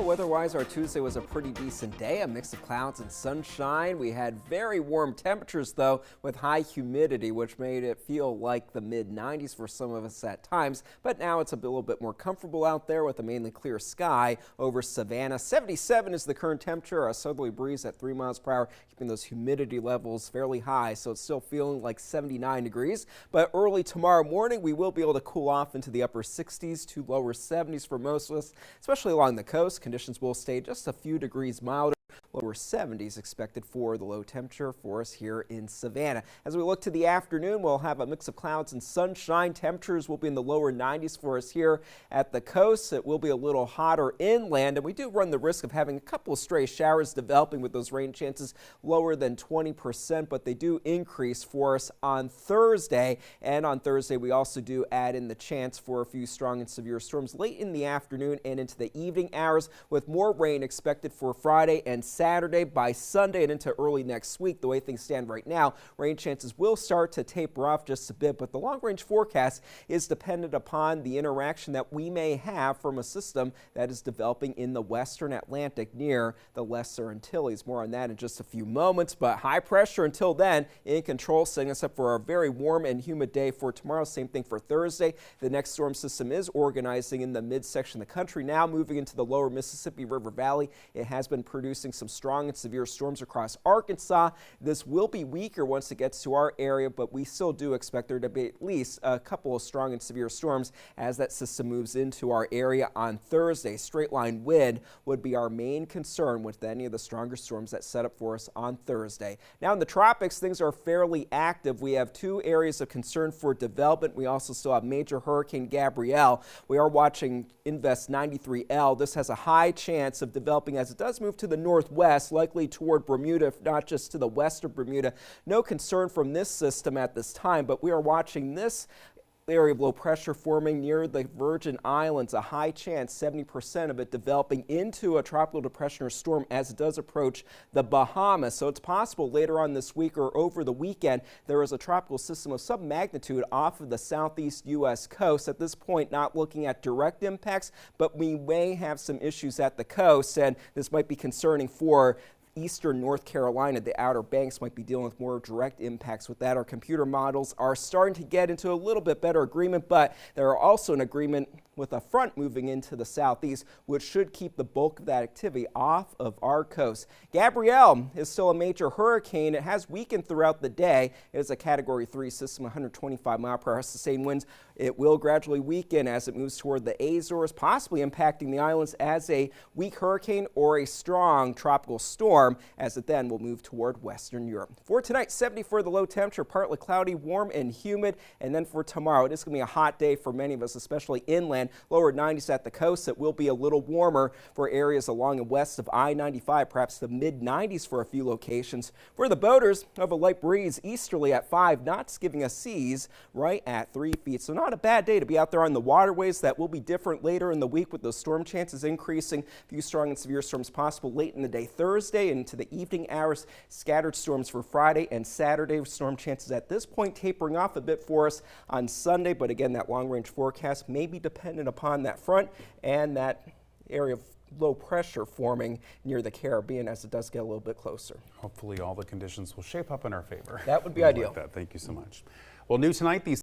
weather-wise, our Tuesday was a pretty decent day, a mix of clouds and sunshine. We had very warm temperatures, though, with high humidity, which made it feel like the mid-90s for some of us at times. But now it's a little bit more comfortable out there with a mainly clear sky over Savannah. 77 is the current temperature, a southerly breeze at 3 miles per hour, keeping those humidity levels fairly high, so it's still feeling like 79 degrees. But early tomorrow morning, we will be able to cool off into the upper 60s to lower 70s for most of us, especially along the coast. Conditions will stay just a few degrees milder. Lower 70s expected for the low temperature for us here in Savannah. As we look to the afternoon, we'll have a mix of clouds and sunshine. Temperatures will be in the lower 90s for us here at the coast. It will be a little hotter inland, and we do run the risk of having a couple of stray showers developing with those rain chances lower than 20%, but they do increase for us on Thursday. And on Thursday, we also do add in the chance for a few strong and severe storms late in the afternoon and into the evening hours, with more rain expected for Friday and Saturday. By Sunday and into early next week, the way things stand right now, rain chances will start to taper off just a bit, but the long-range forecast is dependent upon the interaction that we may have from a system that is developing in the western Atlantic near the Lesser Antilles. More on that in just a few moments, but high pressure until then in control, setting us up for a very warm and humid day for tomorrow. Same thing for Thursday. The next storm system is organizing in the midsection of the country now, moving into the lower Mississippi River Valley. It has been producing some strong and severe storms across Arkansas. This will be weaker once it gets to our area, but we still do expect there to be at least a couple of strong and severe storms as that system moves into our area on Thursday. Straight line wind would be our main concern with any of the stronger storms that set up for us on Thursday. Now in the tropics, things are fairly active. We have two areas of concern for development. We also still have major Hurricane Gabrielle. We are watching Invest 93L. This has a high chance of developing as it does move to the northwest, likely toward Bermuda, if not just to the west of Bermuda. No concern from this system at this time, but we are watching this area of low pressure forming near the Virgin Islands. A high chance, 70% of it, developing into a tropical depression or storm as it does approach the Bahamas. So it's possible later on this week or over the weekend there is a tropical system of some magnitude off of the southeast U.S. coast. At this point, not looking at direct impacts, but we may have some issues at the coast, and this might be concerning for eastern North Carolina. The Outer Banks might be dealing with more direct impacts with that. Our computer models are starting to get into a little bit better agreement, but there are also an agreement with a front moving into the southeast, which should keep the bulk of that activity off of our coast. Gabrielle is still a major hurricane. It has weakened throughout the day. It is a Category 3 system, 125 mile per hour sustained winds. It will gradually weaken as it moves toward the Azores, possibly impacting the islands as a weak hurricane or a strong tropical storm, as it then will move toward Western Europe. For tonight, 70 for the low temperature, partly cloudy, warm and humid. And then for tomorrow, it is going to be a hot day for many of us, especially inland. Lower 90s at the coast. It will be a little warmer for areas along and west of I-95, perhaps the mid-90s for a few locations. For the boaters, of a light breeze easterly at 5 knots, giving us seas right at 3 feet. So not a bad day to be out there on the waterways. That will be different later in the week with those storm chances increasing. A few strong and severe storms possible late in the day Thursday into the evening hours. Scattered storms for Friday and Saturday. Storm chances at this point tapering off a bit for us on Sunday, but again, that long-range forecast may be dependent upon that front and that area of low pressure forming near the Caribbean as it does get a little bit closer. Hopefully all the conditions will shape up in our favor. That would be ideal. Like that. Thank you so much. Well, new tonight, these